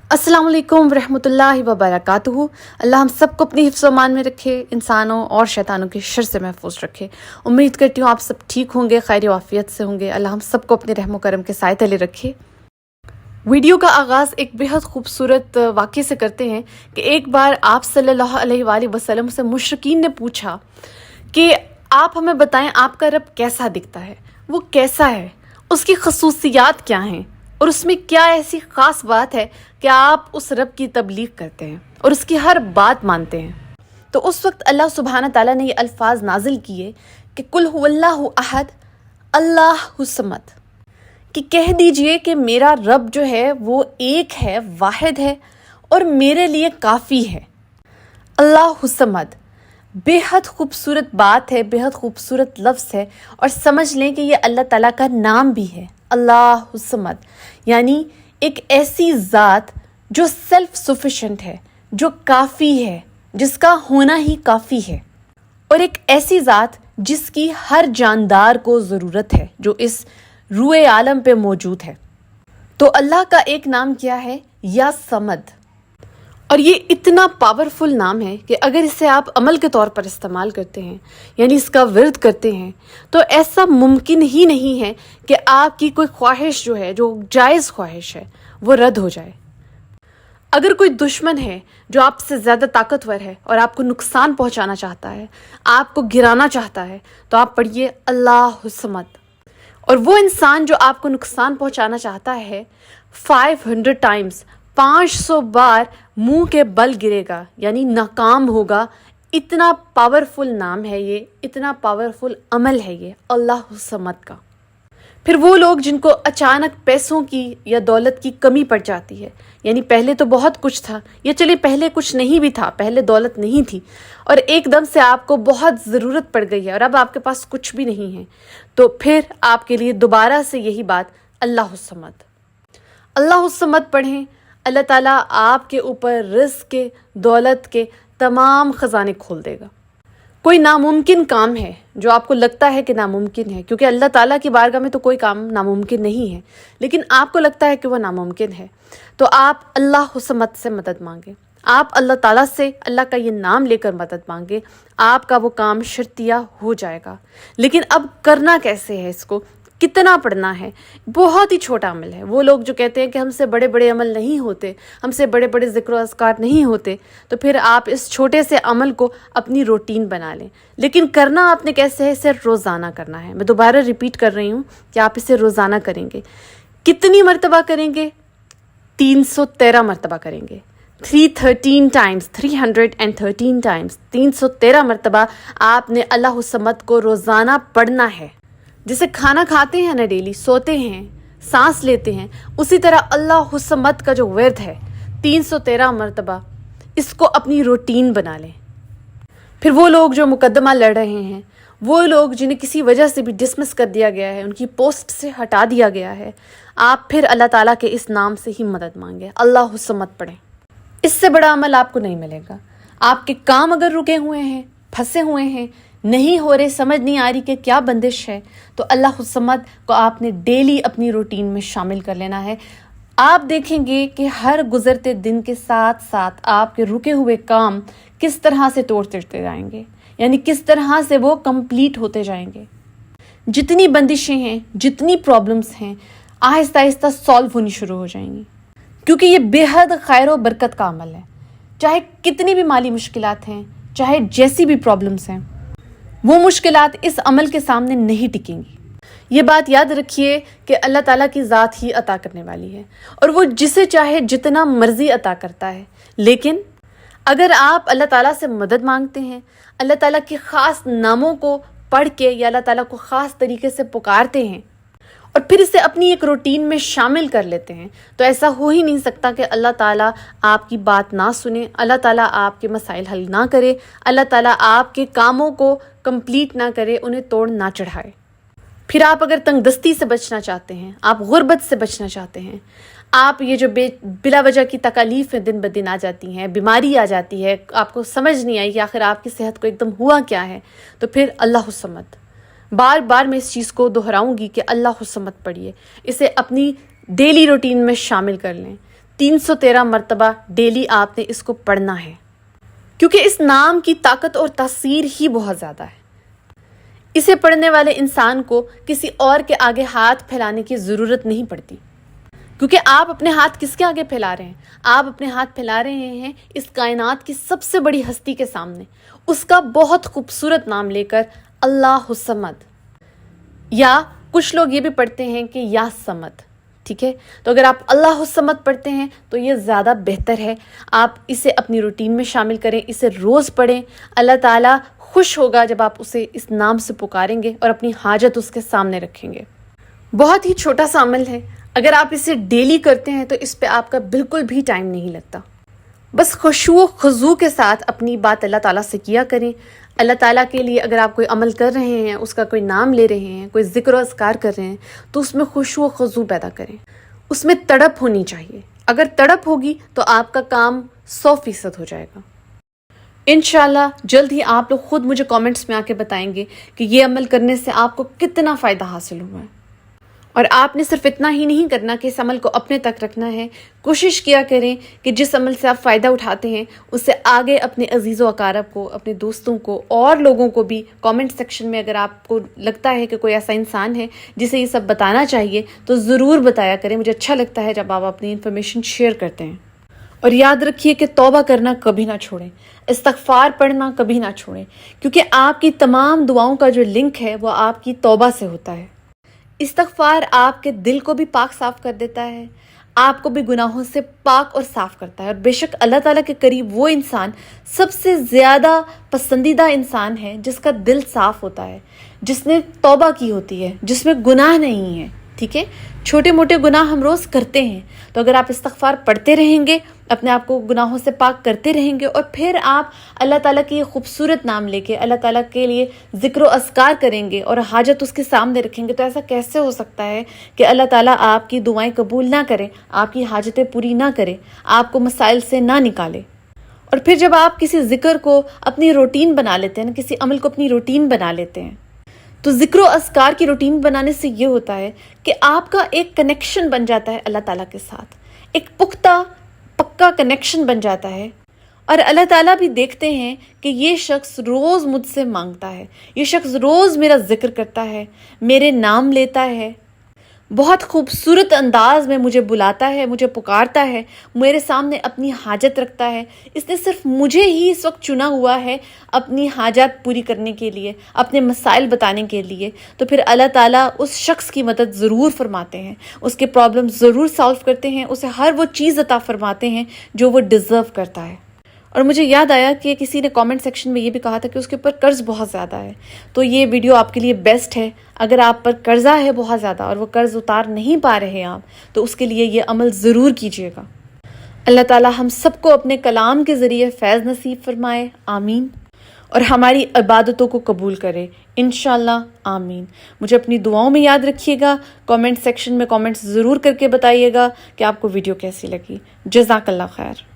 अस्सलाम वालेकुम रहमतुल्लाहि व बरकातुहू। अल्लाह हम सबको अपनी हिफ्ज़ व अमान में रखे, इंसानों और शैतानों के शर से महफूज रखे। उम्मीद करती हूँ आप सब ठीक होंगे, खैर आफियत से होंगे। अल्लाह हम सबको अपने रहम व करम के साए तले रखे। वीडियो का आगाज़ एक बेहद खूबसूरत वाक़े से करते हैं कि एक बार आप सल्लल्लाहु अलैहि वसल्लम से मुशरिकीन ने पूछा कि आप हमें बताएं आपका रब कैसा दिखता है, वो कैसा है, उसकी खसूसियात क्या हैं और उसमें क्या ऐसी ख़ास बात है कि आप उस रब की तबलीग करते हैं और उसकी हर बात मानते हैं। तो उस वक्त अल्लाह सुब्हाना ताला ने ये अल्फाज नाजिल किए कि कुल हुवल्लाहु अहद अल्लाहु समद, कि कह दीजिए कि मेरा रब जो है वो एक है, वाहिद है और मेरे लिए काफ़ी है। अल्लाहु समद बेहद खूबसूरत बात है, बेहद खूबसूरत लफ्ज़ है और समझ लें कि ये अल्लाह ताला का नाम भी है। अल्लाहु समद यानी एक ऐसी ज़ात जो सेल्फ सफिशेंट है, जो काफ़ी है, जिसका होना ही काफ़ी है, और एक ऐसी ज़ात जिसकी हर जानदार को ज़रूरत है, जो इस रूए आलम पे मौजूद है। तो अल्लाह का एक नाम क्या है? या समद। और ये इतना पावरफुल नाम है कि अगर इसे आप अमल के तौर पर इस्तेमाल करते हैं, यानी इसका विर्द करते हैं, तो ऐसा मुमकिन ही नहीं है कि आपकी कोई ख्वाहिश जो है, जो जायज़ ख्वाहिश है, वो रद्द हो जाए। अगर कोई दुश्मन है जो आपसे ज़्यादा ताकतवर है और आपको नुकसान पहुंचाना चाहता है, आपको गिराना चाहता है, तो आप पढ़िए अल्लाहु समद। और वो इंसान जो आपको नुकसान पहुंचाना चाहता है 500 टाइम्स 500 बार मुंह के बल गिरेगा, यानी नाकाम होगा। इतना पावरफुल नाम है ये, इतना पावरफुल अमल है ये अल्लाहु समद का। फिर वो लोग जिनको अचानक पैसों की या दौलत की कमी पड़ जाती है, यानी पहले तो बहुत कुछ था, या चलिए पहले कुछ नहीं भी था, पहले दौलत नहीं थी और एकदम से आपको बहुत ज़रूरत पड़ गई है और अब आपके पास कुछ भी नहीं है, तो फिर आपके लिए दोबारा से यही बात अल्लाहु समद। अल्लाहु समद पढ़ें, अल्लाह ताला आपके ऊपर रिज़्क़ के, दौलत के तमाम ख़ज़ाने खोल देगा। कोई नामुमकिन काम है जो आपको लगता है कि नामुमकिन है, क्योंकि अल्लाह ताला की बारगाह में तो कोई काम नामुमकिन नहीं है, लेकिन आपको लगता है कि वह नामुमकिन है, तो आप अल्लाहु समद से मदद मांगे। आप अल्लाह ताला से अल्लाह का ये नाम लेकर मदद मांगे, आपका वो काम शर्तिया हो जाएगा। लेकिन अब करना कैसे है, इसको कितना पढ़ना है? बहुत ही छोटा अमल है। वो लोग जो कहते हैं कि हमसे बड़े बड़े अमल नहीं होते, हमसे बड़े बड़े ज़िक्र अस्कार नहीं होते, तो फिर आप इस छोटे से अमल को अपनी रूटीन बना लें। लेकिन करना आपने कैसे है? इसे रोज़ाना करना है। मैं दोबारा रिपीट कर रही हूँ कि आप इसे रोज़ाना करेंगे। कितनी मरतबा करेंगे? 313 मरतबा करेंगे। 313 टाइम्स, 313 टाइम्स, 313 मरतबा आपने अल्लाहु समद को रोज़ाना पढ़ना है। जैसे खाना खाते हैं ना डेली, सोते हैं, सांस लेते हैं, उसी तरह अल्लाहु समद का जो विर्द है 313 मरतबा, इसको अपनी रूटीन बना लें। फिर वो लोग जो मुकदमा लड़ रहे हैं, वो लोग जिन्हें किसी वजह से भी डिसमिस कर दिया गया है, उनकी पोस्ट से हटा दिया गया है, आप फिर अल्लाह ताला के इस नाम से ही मदद मांगे, अल्लाहु समद पढ़ें। इससे बड़ा अमल आपको नहीं मिलेगा। आपके काम अगर रुके हुए हैं, फंसे हुए हैं, नहीं हो रहे, समझ नहीं आ रही कि क्या बंदिश है, तो अल्लाहु समद को आपने डेली अपनी रूटीन में शामिल कर लेना है। आप देखेंगे कि हर गुजरते दिन के साथ साथ आपके रुके हुए काम किस तरह से तोड़ते जाएंगे, यानी किस तरह से वो कंप्लीट होते जाएंगे। जितनी बंदिशें हैं, जितनी प्रॉब्लम्स हैं, आहिस्ता आहिस्ता सॉल्व होनी शुरू हो जाएंगी, क्योंकि ये बेहद खैर व बरकत का अमल है। चाहे कितनी भी माली मुश्किलात हैं, चाहे जैसी भी प्रॉब्लम्स हैं, वो मुश्किलात इस अमल के सामने नहीं टिकेंगी। ये बात याद रखिए कि अल्लाह ताला की ज़ात ही अता करने वाली है और वो जिसे चाहे जितना मर्जी अता करता है। लेकिन अगर आप अल्लाह ताला से मदद मांगते हैं, अल्लाह ताला के ख़ास नामों को पढ़ के या अल्लाह ताला को ख़ास तरीके से पुकारते हैं और फिर इसे अपनी एक रूटीन में शामिल कर लेते हैं, तो ऐसा हो ही नहीं सकता कि अल्लाह ताला आपकी बात ना सुने, अल्लाह ताला आपके मसाइल हल ना करे, अल्लाह ताला आपके कामों को कंप्लीट ना करे, उन्हें तोड़ ना चढ़ाए। फिर आप अगर तंगदस्ती से बचना चाहते हैं, आप गुर्बत से बचना चाहते हैं, आप ये जो बिला वजह की तकालीफ़ें दिन ब दिन आ जाती हैं, बीमारी आ जाती है, आपको समझ नहीं आई कि आखिर आपकी सेहत को एकदम हुआ क्या है, तो फिर अल्लाहु समद। बार बार मैं इस चीज़ को दोहराऊंगी कि अल्लाहु समद पढ़िए, इसे अपनी डेली रूटीन में शामिल कर लें। 313 مرتبہ ڈیلی آپ نے اس کو پڑھنا ہے، کیونکہ اس نام کی طاقت اور تاثیر ہی بہت زیادہ ہے۔ اسے پڑھنے والے انسان کو کسی اور کے آگے ہاتھ پھیلانے کی ضرورت نہیں پڑتی، کیونکہ آپ اپنے ہاتھ کس کے آگے پھیلا رہے ہیں؟ آپ اپنے ہاتھ پھیلا رہے ہیں اس کائنات کی سب سے بڑی ہستی کے سامنے، اس کا بہت خوبصورت نام لے کر، اللہ الصمد، یا کچھ لوگ یہ بھی پڑھتے ہیں کہ یا صمد، ٹھیک ہے؟ تو اگر آپ اللہ الصمد پڑھتے ہیں تو یہ زیادہ بہتر ہے، آپ اسے اپنی روٹین میں شامل کریں، اسے روز پڑھیں۔ اللہ تعالیٰ خوش ہوگا جب آپ اسے اس نام سے پکاریں گے اور اپنی حاجت اس کے سامنے رکھیں گے۔ بہت ہی چھوٹا سا عمل ہے، اگر آپ اسے ڈیلی کرتے ہیں تو اس پہ آپ کا بالکل بھی ٹائم نہیں لگتا۔ بس خشوع و خضوع کے ساتھ اپنی بات اللہ تعالیٰ سے کیا کریں۔ اللہ تعالیٰ کے لیے اگر آپ کوئی عمل کر رہے ہیں، اس کا کوئی نام لے رہے ہیں، کوئی ذکر و اذکار کر رہے ہیں، تو اس میں خشوع و خضوع پیدا کریں، اس میں تڑپ ہونی چاہیے۔ اگر تڑپ ہوگی تو آپ کا کام 100% ہو جائے گا۔ انشاءاللہ جلد ہی آپ لوگ خود مجھے کامنٹس میں آ کے بتائیں گے کہ یہ عمل کرنے سے آپ کو کتنا فائدہ حاصل ہوا ہے۔ اور آپ نے صرف اتنا ہی نہیں کرنا کہ اس عمل کو اپنے تک رکھنا ہے، کوشش کیا کریں کہ جس عمل سے آپ فائدہ اٹھاتے ہیں اس سے آگے اپنے عزیز و اقارب کو، اپنے دوستوں کو اور لوگوں کو بھی کامنٹ سیکشن میں، اگر آپ کو لگتا ہے کہ کوئی ایسا انسان ہے جسے یہ سب بتانا چاہیے تو ضرور بتایا کریں۔ مجھے اچھا لگتا ہے جب آپ اپنی انفارمیشن شیئر کرتے ہیں۔ اور یاد رکھیے کہ توبہ کرنا کبھی نہ چھوڑیں، استغفار پڑھنا کبھی نہ چھوڑیں، کیونکہ آپ کی تمام دعاؤں کا جو لنک ہے وہ آپ کی توبہ سے ہوتا ہے۔ استغفار آپ کے دل کو بھی پاک صاف کر دیتا ہے، آپ کو بھی گناہوں سے پاک اور صاف کرتا ہے۔ اور بے شک اللہ تعالیٰ کے قریب وہ انسان سب سے زیادہ پسندیدہ انسان ہے جس کا دل صاف ہوتا ہے، جس نے توبہ کی ہوتی ہے، جس میں گناہ نہیں ہے، ٹھیک ہے؟ چھوٹے موٹے گناہ ہم روز کرتے ہیں، تو اگر آپ استغفار پڑھتے رہیں گے، اپنے آپ کو گناہوں سے پاک کرتے رہیں گے، اور پھر آپ اللہ تعالیٰ کی یہ خوبصورت نام لے کے اللہ تعالیٰ کے لیے ذکر و اذکار کریں گے اور حاجت اس کے سامنے رکھیں گے، تو ایسا کیسے ہو سکتا ہے کہ اللہ تعالیٰ آپ کی دعائیں قبول نہ کرے، آپ کی حاجتیں پوری نہ کرے، آپ کو مسائل سے نہ نکالے؟ اور پھر جب آپ کسی ذکر کو اپنی روٹین بنا لیتے ہیں، کسی عمل کو اپنی روٹین بنا لیتے ہیں، تو ذکر و اذکار کی روٹین بنانے سے یہ ہوتا ہے کہ آپ کا ایک کنیکشن بن جاتا ہے اللہ تعالیٰ کے ساتھ، ایک پکا کنیکشن بن جاتا ہے، اور اللہ تعالیٰ بھی دیکھتے ہیں کہ یہ شخص روز مجھ سے مانگتا ہے، یہ شخص روز میرا ذکر کرتا ہے، میرے نام لیتا ہے، بہت خوبصورت انداز میں مجھے بلاتا ہے، مجھے پکارتا ہے، میرے سامنے اپنی حاجت رکھتا ہے، اس نے صرف مجھے ہی اس وقت چنا ہوا ہے اپنی حاجات پوری کرنے کے لیے، اپنے مسائل بتانے کے لیے۔ تو پھر اللہ تعالیٰ اس شخص کی مدد ضرور فرماتے ہیں، اس کے پرابلم ضرور سالو کرتے ہیں، اسے ہر وہ چیز عطا فرماتے ہیں جو وہ ڈیزرو کرتا ہے۔ اور مجھے یاد آیا کہ کسی نے کامنٹ سیکشن میں یہ بھی کہا تھا کہ اس کے اوپر قرض بہت زیادہ ہے، تو یہ ویڈیو آپ کے لیے بیسٹ ہے۔ اگر آپ پر قرضہ ہے بہت زیادہ اور وہ قرض اتار نہیں پا رہے آپ، تو اس کے لیے یہ عمل ضرور کیجیے گا۔ اللہ تعالیٰ ہم سب کو اپنے کلام کے ذریعے فیض نصیب فرمائے، آمین، اور ہماری عبادتوں کو قبول کرے، انشاءاللہ، آمین۔ مجھے اپنی دعاؤں میں یاد رکھیے گا، کامنٹ سیکشن میں کامنٹس ضرور کر کے بتائیے گا کہ آپ کو ویڈیو کیسی لگی۔ جزاک اللہ خیر۔